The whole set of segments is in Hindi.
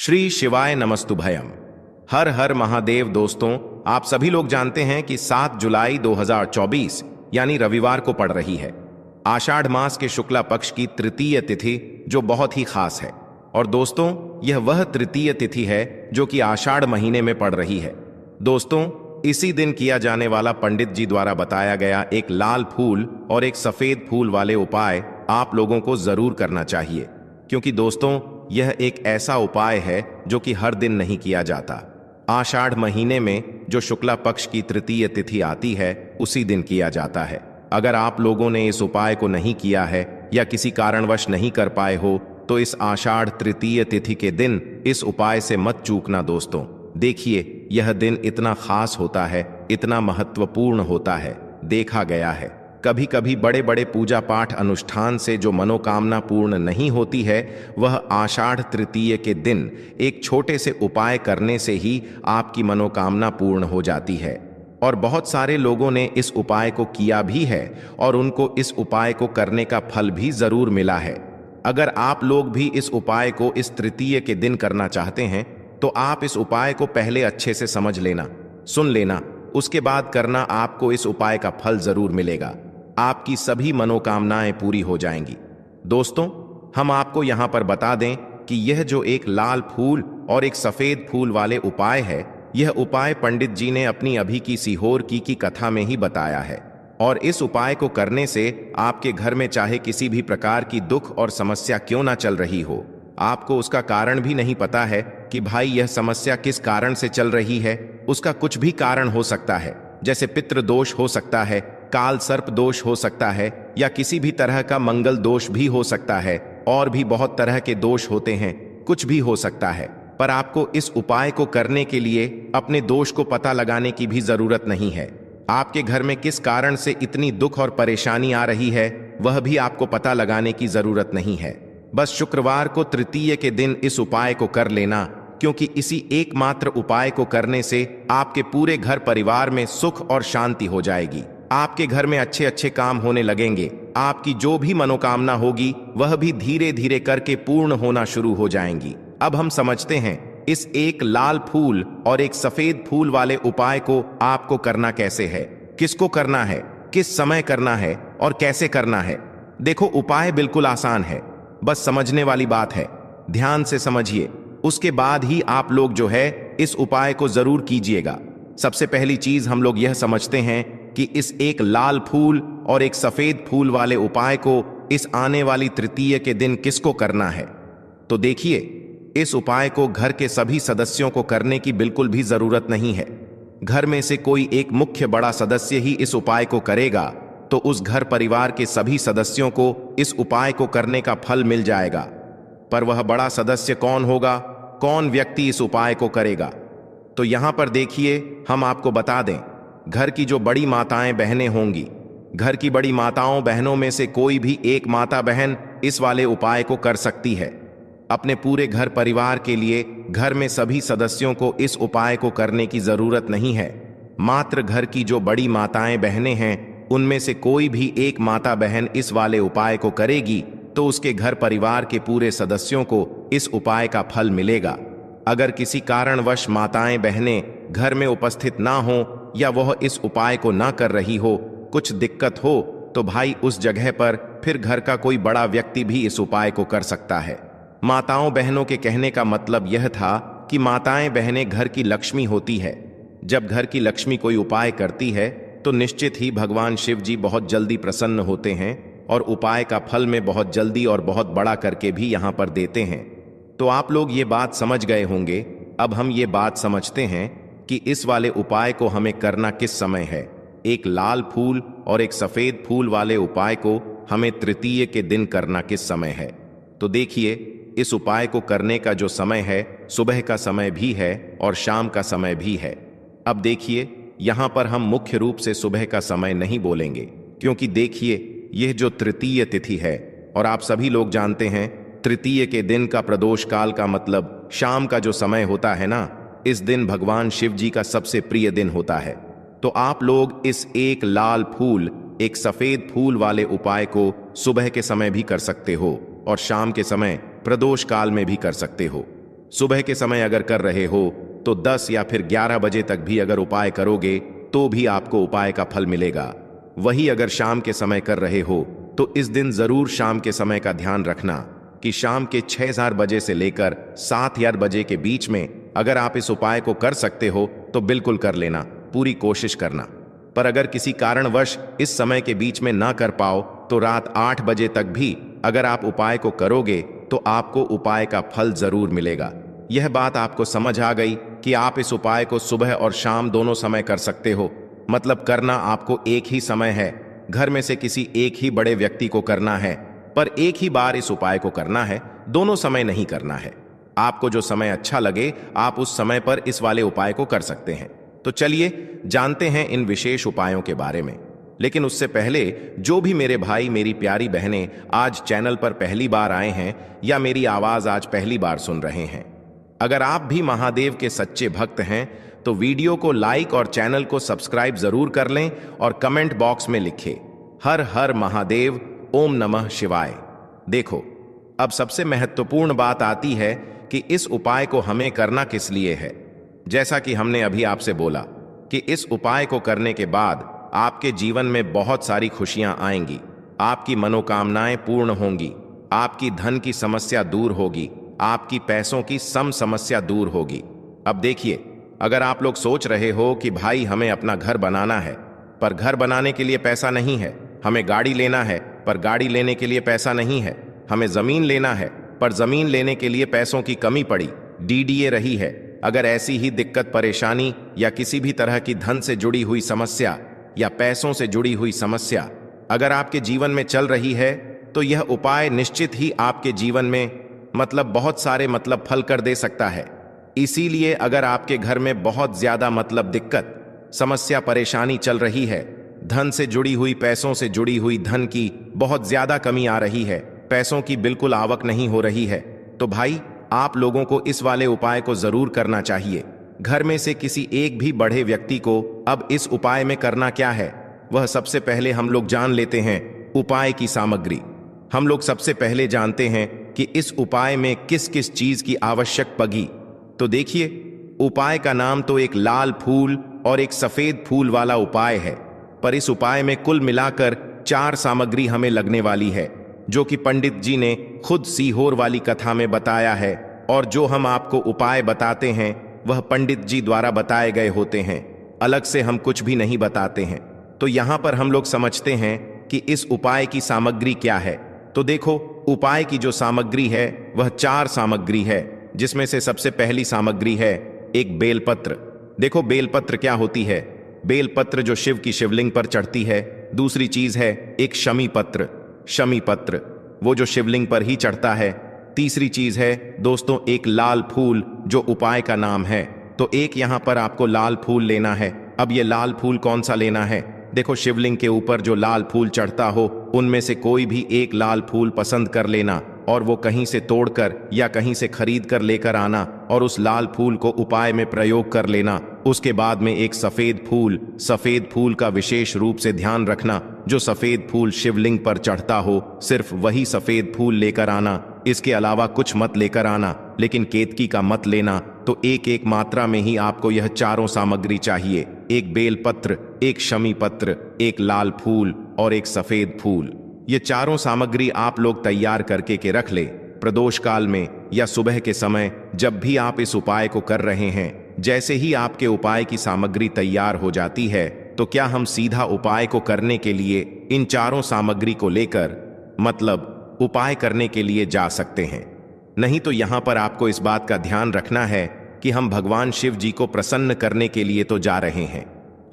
श्री शिवाय नमस्तुभयम। हर हर महादेव। दोस्तों, आप सभी लोग जानते हैं कि 7 जुलाई 2024 यानी रविवार को पड़ रही है आषाढ़ मास के शुक्ला पक्ष की तृतीय तिथि, जो बहुत ही खास है। और दोस्तों, यह वह तृतीय तिथि है जो कि आषाढ़ महीने में पड़ रही है। दोस्तों, इसी दिन किया जाने वाला पंडित जी द्वारा बताया गया एक लाल फूल और एक सफेद फूल वाले उपाय आप लोगों को जरूर करना चाहिए, क्योंकि दोस्तों यह एक ऐसा उपाय है जो कि हर दिन नहीं किया जाता। आषाढ़ महीने में जो शुक्ला पक्ष की तृतीय तिथि आती है उसी दिन किया जाता है। अगर आप लोगों ने इस उपाय को नहीं किया है या किसी कारणवश नहीं कर पाए हो तो इस आषाढ़ तृतीय तिथि के दिन इस उपाय से मत चूकना। दोस्तों देखिए, यह दिन इतना खास होता है, इतना महत्वपूर्ण होता है। देखा गया है कभी कभी बड़े बड़े पूजा पाठ अनुष्ठान से जो मनोकामना पूर्ण नहीं होती है, वह आषाढ़ तृतीय के दिन एक छोटे से उपाय करने से ही आपकी मनोकामना पूर्ण हो जाती है। और बहुत सारे लोगों ने इस उपाय को किया भी है और उनको इस उपाय को करने का फल भी जरूर मिला है। अगर आप लोग भी इस उपाय को इस तृतीय के दिन करना चाहते हैं तो आप इस उपाय को पहले अच्छे से समझ लेना, सुन लेना, उसके बाद करना। आपको इस उपाय का फल जरूर मिलेगा, आपकी सभी मनोकामनाएं पूरी हो जाएंगी। दोस्तों, हम आपको यहां पर बता दें कि यह जो एक लाल फूल और एक सफेद फूल वाले उपाय है, यह उपाय पंडित जी ने अपनी अभी की सीहोर की कथा में ही बताया है। और इस उपाय को करने से आपके घर में चाहे किसी भी प्रकार की दुख और समस्या क्यों ना चल रही हो, आपको उसका कारण भी नहीं पता है कि भाई यह समस्या किस कारण से चल रही है, उसका कुछ भी कारण हो सकता है। जैसे पितृ दोष हो सकता है, काल सर्प दोष हो सकता है, या किसी भी तरह का मंगल दोष भी हो सकता है। और भी बहुत तरह के दोष होते हैं, कुछ भी हो सकता है। पर आपको इस उपाय को करने के लिए अपने दोष को पता लगाने की भी जरूरत नहीं है। आपके घर में किस कारण से इतनी दुख और परेशानी आ रही है, वह भी आपको पता लगाने की जरूरत नहीं है। बस शुक्रवार को तृतीय के दिन इस उपाय को कर लेना, क्योंकि इसी एकमात्र उपाय को करने से आपके पूरे घर परिवार में सुख और शांति हो जाएगी। आपके घर में अच्छे अच्छे काम होने लगेंगे। आपकी जो भी मनोकामना होगी वह भी धीरे धीरे करके पूर्ण होना शुरू हो जाएंगी। अब हम समझते हैं इस एक लाल फूल और एक सफेद फूल वाले उपाय को आपको करना कैसे है, किसको करना है, किस समय करना है और कैसे करना है। देखो, उपाय बिल्कुल आसान है, बस समझने वाली बात है। ध्यान से समझिए, उसके बाद ही आप लोग जो है इस उपाय को जरूर कीजिएगा। सबसे पहली चीज हम लोग यह समझते हैं कि इस एक लाल फूल और एक सफेद फूल वाले उपाय को इस आने वाली तृतीय के दिन किसको करना है। तो देखिए, इस उपाय को घर के सभी सदस्यों को करने की बिल्कुल भी जरूरत नहीं है। घर में से कोई एक मुख्य बड़ा सदस्य ही इस उपाय को करेगा तो उस घर परिवार के सभी सदस्यों को इस उपाय को करने का फल मिल जाएगा। पर वह बड़ा सदस्य कौन होगा, कौन व्यक्ति इस उपाय को करेगा? तो यहां पर देखिए, हम आपको बता दें, घर की जो बड़ी माताएं बहनें होंगी, घर की बड़ी माताओं बहनों में से कोई भी एक माता बहन इस वाले उपाय को कर सकती है। अपने पूरे घर परिवार के लिए घर में सभी सदस्यों को इस उपाय को करने की जरूरत नहीं है। मात्र घर की जो बड़ी माताएं बहनें हैं, उनमें से कोई भी एक माता बहन इस वाले उपाय को करेगी तो उसके घर परिवार के पूरे सदस्यों को इस उपाय का फल मिलेगा। अगर किसी कारणवश माताएं बहनें घर में उपस्थित ना हो या वह इस उपाय को ना कर रही हो, कुछ दिक्कत हो, तो भाई उस जगह पर फिर घर का कोई बड़ा व्यक्ति भी इस उपाय को कर सकता है। माताओं बहनों के कहने का मतलब यह था कि माताएं बहनें घर की लक्ष्मी होती है। जब घर की लक्ष्मी कोई उपाय करती है तो निश्चित ही भगवान शिव जी बहुत जल्दी प्रसन्न होते हैं और उपाय का फल में बहुत जल्दी और बहुत बड़ा करके भी यहाँ पर देते हैं। तो आप लोग ये बात समझ गए होंगे। अब हम ये बात समझते हैं कि इस वाले उपाय को हमें करना किस समय है। एक लाल फूल और एक सफेद फूल वाले उपाय को हमें तृतीय के दिन करना किस समय है। तो देखिए, इस उपाय को करने का जो समय है, सुबह का समय भी है और शाम का समय भी है। अब देखिए, यहां पर हम मुख्य रूप से सुबह का समय नहीं बोलेंगे, क्योंकि देखिए, यह जो तृतीय तिथि है और आप सभी लोग जानते हैं तृतीय के दिन का प्रदोष काल का मतलब शाम का जो समय होता है ना, इस दिन भगवान शिव जी का सबसे प्रिय दिन होता है। तो आप लोग इस एक लाल फूल एक सफेद फूल वाले उपाय को सुबह के समय भी कर सकते हो और शाम के समय प्रदोष काल में भी कर सकते हो। सुबह के समय अगर कर रहे हो तो 10 या फिर 11 बजे तक भी अगर उपाय करोगे तो भी आपको उपाय का फल मिलेगा। वही अगर शाम के समय कर रहे हो तो इस दिन जरूर शाम के समय का ध्यान रखना कि शाम के 6,000 बजे से लेकर 7,000 बजे के बीच में अगर आप इस उपाय को कर सकते हो तो बिल्कुल कर लेना, पूरी कोशिश करना। पर अगर किसी कारणवश इस समय के बीच में ना कर पाओ तो रात 8 बजे तक भी अगर आप उपाय को करोगे तो आपको उपाय का फल जरूर मिलेगा। यह बात आपको समझ आ गई कि आप इस उपाय को सुबह और शाम दोनों समय कर सकते हो। मतलब करना आपको एक ही समय है, घर में से किसी एक ही बड़े व्यक्ति को करना है, पर एक ही बार इस उपाय को करना है, दोनों समय नहीं करना है। आपको जो समय अच्छा लगे आप उस समय पर इस वाले उपाय को कर सकते हैं। तो चलिए जानते हैं इन विशेष उपायों के बारे में। लेकिन उससे पहले जो भी मेरे भाई मेरी प्यारी बहनें आज चैनल पर पहली बार आए हैं या मेरी आवाज आज पहली बार सुन रहे हैं, अगर आप भी महादेव के सच्चे भक्त हैं तो वीडियो को लाइक और चैनल को सब्सक्राइब जरूर कर लें और कमेंट बॉक्स में लिखें हर हर महादेव, ओम नमः शिवाय। देखो, अब सबसे महत्वपूर्ण बात आती है कि इस उपाय को हमें करना किस लिए है। जैसा कि हमने अभी आपसे बोला कि इस उपाय को करने के बाद आपके जीवन में बहुत सारी खुशियां आएंगी, आपकी मनोकामनाएं पूर्ण होंगी, आपकी धन की समस्या दूर होगी, आपकी पैसों की समस्या दूर होगी। अब देखिए, अगर आप लोग सोच रहे हो कि भाई हमें अपना घर बनाना है पर घर बनाने के लिए पैसा नहीं है, हमें गाड़ी लेना है पर गाड़ी लेने के लिए पैसा नहीं है, हमें जमीन लेना है पर जमीन लेने के लिए पैसों की कमी पड़ी, डीडीए रही है, अगर ऐसी ही दिक्कत परेशानी या किसी भी तरह की धन से जुड़ी हुई समस्या या पैसों से जुड़ी हुई समस्या अगर आपके जीवन में चल रही है तो यह उपाय निश्चित ही आपके जीवन में बहुत सारे फल कर दे सकता है। इसीलिए अगर आपके घर में बहुत ज्यादा दिक्कत समस्या परेशानी चल रही है, धन से जुड़ी हुई पैसों से जुड़ी हुई धन की बहुत ज्यादा कमी आ रही है, पैसों की बिल्कुल आवक नहीं हो रही है, तो भाई आप लोगों को इस वाले उपाय को जरूर करना चाहिए। घर में से किसी एक भी बड़े व्यक्ति को अब इस उपाय में करना क्या है, वह सबसे पहले हम लोग जान लेते हैं उपाय की सामग्री। हम लोग सबसे पहले जानते हैं कि इस उपाय में किस किस चीज की आवश्यक पगी। तो देखिए, उपाय का नाम तो एक लाल फूल और एक सफेद फूल वाला उपाय है, पर इस उपाय में कुल मिलाकर 4 सामग्री हमें लगने वाली है, जो कि पंडित जी ने खुद सीहोर वाली कथा में बताया है। और जो हम आपको उपाय बताते हैं वह पंडित जी द्वारा बताए गए होते हैं, अलग से हम कुछ भी नहीं बताते हैं। तो यहां पर हम लोग समझते हैं कि इस उपाय की सामग्री क्या है। तो देखो, उपाय की जो सामग्री है वह 4 सामग्री है, जिसमें से सबसे पहली सामग्री है एक बेलपत्र। देखो, बेलपत्र क्या होती है? बेलपत्र जो शिव की शिवलिंग पर चढ़ती है। दूसरी चीज है एक शमी पत्र, शमी पत्र वो जो शिवलिंग पर ही चढ़ता है। तीसरी चीज है दोस्तों एक लाल फूल, जो उपाय का नाम है। तो एक यहां पर आपको लाल फूल लेना है। अब ये लाल फूल कौन सा लेना है? देखो, शिवलिंग के ऊपर जो लाल फूल चढ़ता हो उनमें से कोई भी एक लाल फूल पसंद कर लेना और वो कहीं से तोड़कर या कहीं से खरीद कर लेकर आना और उस लाल फूल को उपाय में प्रयोग कर लेना। उसके बाद में एक सफेद फूल का विशेष रूप से ध्यान रखना, जो सफेद फूल शिवलिंग पर चढ़ता हो सिर्फ वही सफेद फूल लेकर आना, इसके अलावा कुछ मत लेकर आना, लेकिन केतकी का मत लेना। तो एक एक मात्रा में ही आपको यह चारों सामग्री चाहिए, एक बेलपत्र, एक शमी पत्र, एक लाल फूल और एक सफेद फूल। ये चारों सामग्री आप लोग तैयार करके के रख ले। प्रदोष काल में या सुबह के समय जब भी आप इस उपाय को कर रहे हैं, जैसे ही आपके उपाय की सामग्री तैयार हो जाती है तो क्या हम सीधा उपाय को करने के लिए इन चारों सामग्री को लेकर उपाय करने के लिए जा सकते हैं। नहीं तो यहां पर आपको इस बात का ध्यान रखना है कि हम भगवान शिव जी को प्रसन्न करने के लिए तो जा रहे हैं,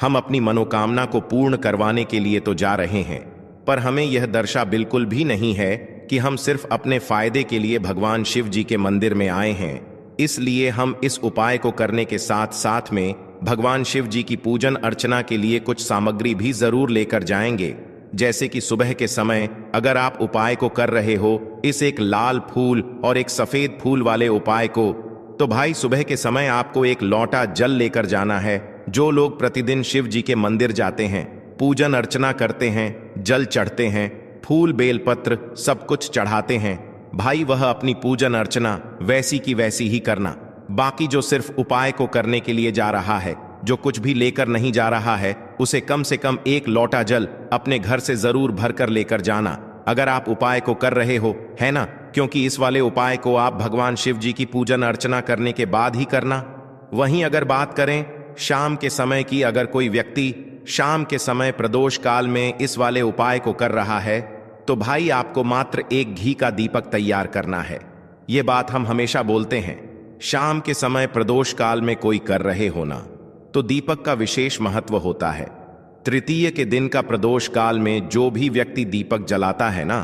हम अपनी मनोकामना को पूर्ण करवाने के लिए तो जा रहे हैं, पर हमें यह दर्शा बिल्कुल भी नहीं है कि हम सिर्फ अपने फायदे के लिए भगवान शिव जी के मंदिर में आए हैं। इसलिए हम इस उपाय को करने के साथ साथ में भगवान शिव जी की पूजन अर्चना के लिए कुछ सामग्री भी जरूर लेकर जाएंगे। जैसे कि सुबह के समय अगर आप उपाय को कर रहे हो इस एक लाल फूल और एक सफेद फूल वाले उपाय को, तो भाई सुबह के समय आपको एक लोटा जल लेकर जाना है। जो लोग प्रतिदिन शिव जी के मंदिर जाते हैं, पूजन अर्चना करते हैं, जल चढ़ते हैं, फूल बेलपत्र सब कुछ चढ़ाते हैं, भाई वह अपनी पूजन अर्चना वैसी की वैसी ही करना। बाकी जो सिर्फ उपाय को करने के लिए जा रहा है, जो कुछ भी लेकर नहीं जा रहा है, उसे कम से कम एक लोटा जल अपने घर से जरूर भरकर लेकर जाना, अगर आप उपाय को कर रहे हो, है ना? क्योंकि इस वाले उपाय को आप भगवान शिव जी की पूजन अर्चना करने के बाद ही करना। वहीं अगर बात करें शाम के समय की, अगर कोई व्यक्ति शाम के समय प्रदोष काल में इस वाले उपाय को कर रहा है, तो भाई आपको मात्र एक घी का दीपक तैयार करना है। ये बात हम हमेशा बोलते हैं, शाम के समय प्रदोष काल में कोई कर रहे हो ना, तो दीपक का विशेष महत्व होता है। तृतीय के दिन का प्रदोष काल में जो भी व्यक्ति दीपक जलाता है ना,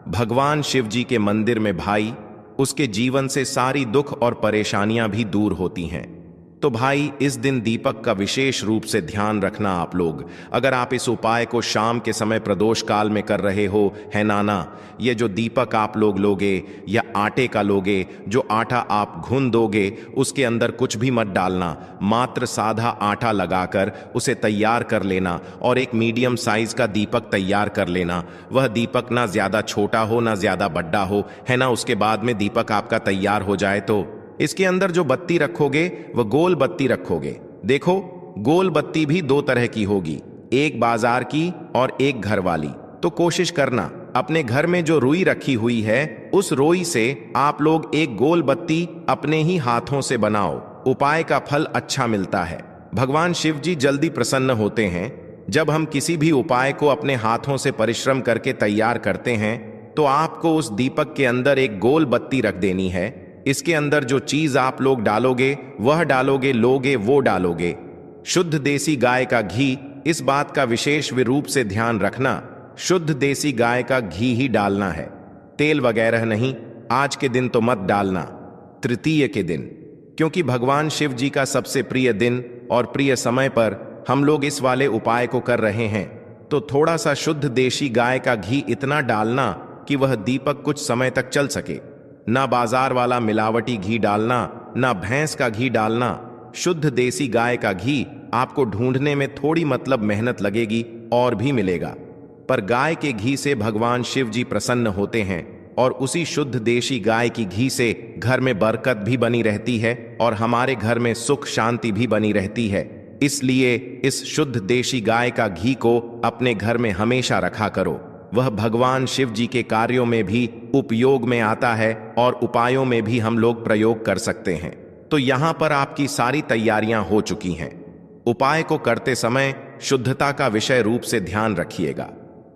भगवान शिव जी के मंदिर में भाई, उसके जीवन से सारी दुख और परेशानियां भी दूर होती हैं। तो भाई इस दिन दीपक का विशेष रूप से ध्यान रखना आप लोग। अगर आप इस उपाय को शाम के समय प्रदोष काल में कर रहे हो, है नाना, ये जो दीपक आप लोग लोगे या आटे का लोगे, जो आटा आप घुन दोगे उसके अंदर कुछ भी मत डालना, मात्र साधा आटा लगाकर उसे तैयार कर लेना और एक मीडियम साइज का दीपक तैयार कर लेना। वह दीपक ना ज्यादा छोटा हो ना ज्यादा बड़ा हो, है ना। उसके बाद में दीपक आपका तैयार हो जाए तो इसके अंदर जो बत्ती रखोगे वह गोल बत्ती रखोगे। देखो, गोल बत्ती भी दो तरह की होगी, एक बाजार की और एक घर वाली। तो कोशिश करना अपने घर में जो रुई रखी हुई है, उस रुई से आप लोग एक गोल बत्ती अपने ही हाथों से बनाओ। उपाय का फल अच्छा मिलता है। भगवान शिव जी जल्दी प्रसन्न होते हैं जब हम किसी भी उपाय को अपने हाथों से परिश्रम करके तैयार करते हैं। तो आपको उस दीपक के अंदर एक गोल बत्ती रख देनी है। इसके अंदर जो चीज आप लोग डालोगे वह डालोगे, लोगे वो डालोगे। शुद्ध देसी गाय का घी, इस बात का विशेष रूप से ध्यान रखना, शुद्ध देसी गाय का घी ही डालना है, तेल वगैरह नहीं। आज के दिन तो मत डालना, तृतीय के दिन, क्योंकि भगवान शिव जी का सबसे प्रिय दिन और प्रिय समय पर हम लोग इस वाले उपाय को कर रहे हैं। तो थोड़ा सा शुद्ध देसी गाय का घी इतना डालना कि वह दीपक कुछ समय तक चल सके। ना बाजार वाला मिलावटी घी डालना, ना भैंस का घी डालना। शुद्ध देसी गाय का घी आपको ढूंढने में थोड़ी मतलब मेहनत लगेगी और भी मिलेगा, पर गाय के घी से भगवान शिव जी प्रसन्न होते हैं और उसी शुद्ध देसी गाय की घी से घर में बरकत भी बनी रहती है और हमारे घर में सुख शांति भी बनी रहती है। इसलिए इस शुद्ध देसी गाय का घी को अपने घर में हमेशा रखा करो। वह भगवान शिव जी के कार्यों में भी उपयोग में आता है और उपायों में भी हम लोग प्रयोग कर सकते हैं। तो यहां पर आपकी सारी तैयारियां हो चुकी हैं। उपाय को करते समय शुद्धता का विषय रूप से ध्यान रखिएगा।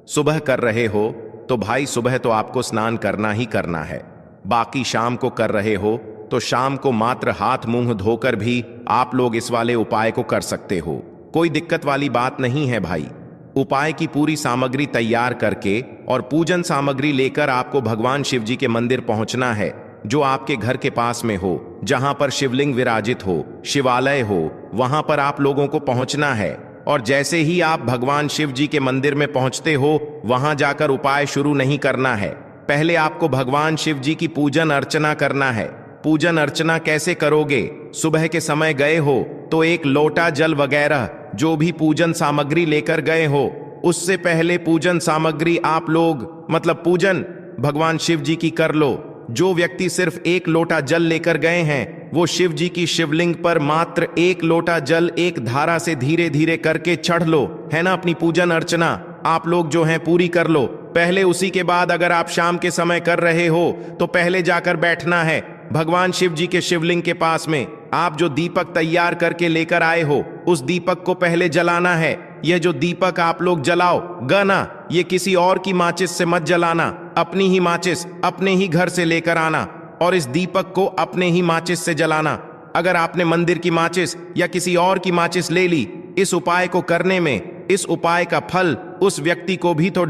सुबह कर रहे हो तो भाई सुबह तो आपको स्नान करना ही करना है। बाकी शाम को कर रहे हो तो शाम को मात्र हाथ मुंह धोकर भी आप लोग इस वाले उपाय को कर सकते हो। कोई दिक्कत वाली बात नहीं है भाई। उपाय की पूरी सामग्री तैयार करके और पूजन सामग्री लेकर आपको भगवान शिव जी के मंदिर पहुंचना है, जो आपके घर के पास में हो, जहां पर शिवलिंग विराजित हो, शिवालय हो, वहां पर आप लोगों को पहुंचना है। और जैसे ही आप भगवान शिव जी के मंदिर में पहुंचते हो, वहां जाकर उपाय शुरू नहीं करना है। पहले आपको भगवान शिव जी की पूजन अर्चना करना है। पूजन अर्चना कैसे करोगे? सुबह के समय गए हो तो एक लोटा जल वगैरह जो भी पूजन सामग्री लेकर गए हो, उससे पहले पूजन सामग्री आप लोग मतलब पूजन भगवान शिव जी की कर लो। जो व्यक्ति सिर्फ एक लोटा जल लेकर गए हैं, वो शिव जी की शिवलिंग पर मात्र एक लोटा जल एक धारा से धीरे धीरे करके चढ़ लो, है ना। अपनी पूजन अर्चना आप लोग जो है पूरी कर लो पहले। उसी के बाद अगर आप शाम के समय कर रहे हो तो पहले जाकर बैठना है भगवान शिव जी के शिवलिंग के पास में। आप जो दीपक तैयार करके लेकर आए हो, उस दीपक को पहले जलाना है। यह जो दीपक आप लोग जलाओ गना, ये किसी और की माचिस से मत जलाना, अपनी ही माचिस अपने ही घर से लेकर आना और इस दीपक को अपने ही माचिस से जलाना। अगर आपने मंदिर की माचिस या किसी और की माचिस ले ली, इस उपाय को करने में इस उपाय का फल उस व्यक्ति को भी तो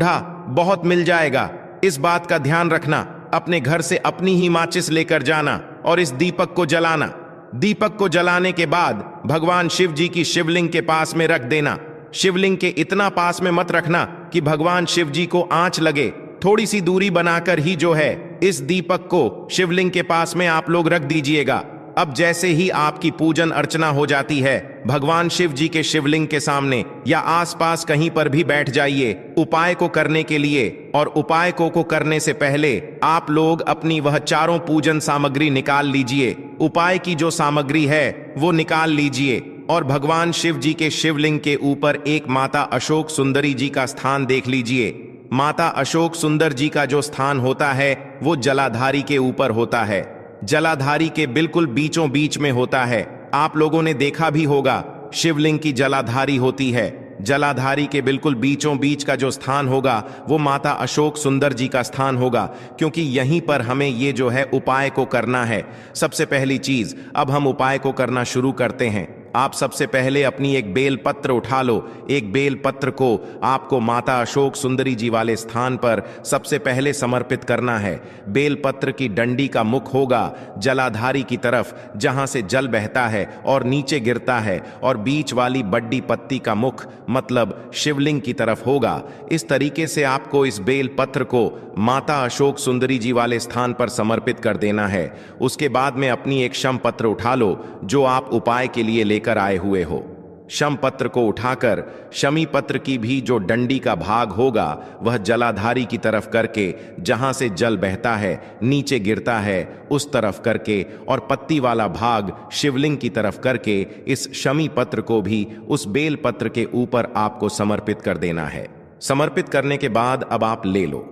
बहुत मिल जाएगा। इस बात का ध्यान रखना। अपने घर से अपनी ही माचिस लेकर जाना और इस दीपक को जलाना। दीपक को जलाने के बाद भगवान शिव जी की शिवलिंग के पास में रख देना। शिवलिंग के इतना पास में मत रखना कि भगवान शिव जी को आंच लगे। थोड़ी सी दूरी बनाकर ही जो है इस दीपक को शिवलिंग के पास में आप लोग रख दीजिएगा। अब जैसे ही आपकी पूजन अर्चना हो जाती है, भगवान शिव जी के शिवलिंग के सामने या आसपास कहीं पर भी बैठ जाइए उपाय को करने के लिए। और उपाय को करने से पहले आप लोग अपनी वह चारों पूजन सामग्री निकाल लीजिए। उपाय की जो सामग्री है वो निकाल लीजिए और भगवान शिव जी के शिवलिंग के ऊपर एक माता अशोक सुंदरी जी का स्थान देख लीजिए। माता अशोक सुंदर जी का जो स्थान होता है वो जलाधारी के ऊपर होता है, जलाधारी के बिल्कुल बीचों बीच में होता है। आप लोगों ने देखा भी होगा शिवलिंग की जलाधारी होती है, जलाधारी के बिल्कुल बीचों बीच का जो स्थान होगा वो माता अशोक सुंदर जी का स्थान होगा, क्योंकि यहीं पर हमें ये जो है उपाय को करना है। सबसे पहली चीज, अब हम उपाय को करना शुरू करते हैं। आप सबसे पहले अपनी एक बेल पत्र उठा लो। एक बेल पत्र को आपको माता अशोक सुंदरी जी वाले स्थान पर सबसे पहले समर्पित करना है। बेल पत्र की डंडी का मुख होगा जलाधारी की तरफ, जहां से जल बहता है और नीचे गिरता है, और बीच वाली बड्डी पत्ती का मुख मतलब शिवलिंग की तरफ होगा। इस तरीके से आपको इस बेल पत्र को माता अशोक सुंदरी जी वाले स्थान पर समर्पित कर देना है। उसके बाद में अपनी एक शम पत्र उठा लो जो आप उपाय के लिए लेकर आए हुए हो। शम पत्र को उठाकर शमी पत्र की भी जो डंडी का भाग होगा वह जलाधारी की तरफ करके, जहां से जल बहता है नीचे गिरता है उस तरफ करके, और पत्ती वाला भाग शिवलिंग की तरफ करके इस शमी पत्र को भी उस बेल पत्र के ऊपर आपको समर्पित कर देना है। समर्पित करने के बाद अब आप ले लो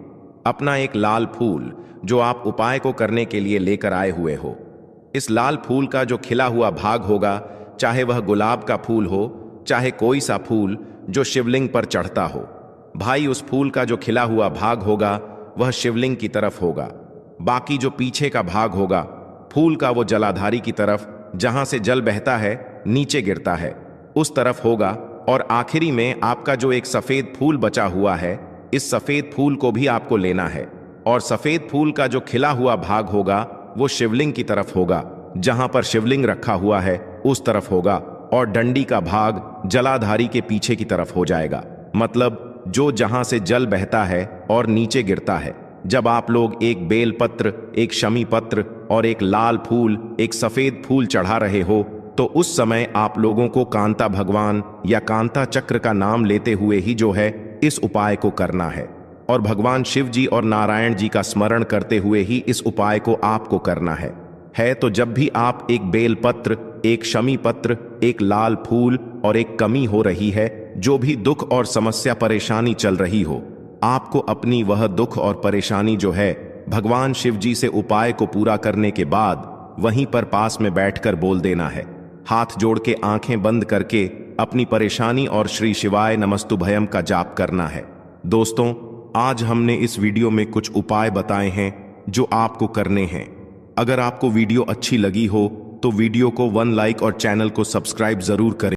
अपना एक लाल फूल जो आप उपाय को करने के लिए लेकर आए हुए हो। इस लाल फूल का जो खिला हुआ भाग होगा, चाहे वह गुलाब का फूल हो, चाहे कोई सा फूल जो शिवलिंग पर चढ़ता हो, भाई उस फूल का जो खिला हुआ भाग होगा वह शिवलिंग की तरफ होगा। बाकी जो पीछे का भाग होगा फूल का वो जलाधारी की तरफ, जहां से जल बहता है नीचे गिरता है उस तरफ होगा। और आखिरी में आपका जो एक सफेद फूल बचा हुआ है, इस सफेद फूल को भी आपको लेना है, और सफेद फूल का जो खिला हुआ भाग होगा वो शिवलिंग की तरफ होगा, जहां पर शिवलिंग रखा हुआ है उस तरफ होगा, और डंडी का भाग जलाधारी के पीछे की तरफ हो जाएगा, मतलब जो जहां से जल बहता है और नीचे गिरता है। जब आप लोग एक बेल पत्र, एक शमी पत्र और एक लाल फूल, एक सफेद फूल चढ़ा रहे हो, तो उस समय आप लोगों को कांता भगवान या कांता चक्र का नाम लेते हुए ही जो है इस उपाय को करना है, और भगवान शिव जी और नारायण जी का स्मरण करते हुए ही इस उपाय को आपको करना है। तो जब भी आप एक बेल पत्र, एक शमी पत्र, एक लाल फूल और एक कमी हो रही है, जो भी दुख और समस्या परेशानी चल रही हो, आपको अपनी वह दुख और परेशानी जो है भगवान शिव जी से उपाय को पूरा करने के बाद वहीं पर पास में बैठकर बोल देना है। हाथ जोड़ के आंखें बंद करके अपनी परेशानी और श्री शिवाय नमस्तुभयम का जाप करना है। दोस्तों, आज हमने इस वीडियो में कुछ उपाय बताए हैं जो आपको करने हैं। अगर आपको वीडियो अच्छी लगी हो तो वीडियो को 1 लाइक और चैनल को सब्सक्राइब जरूर करें।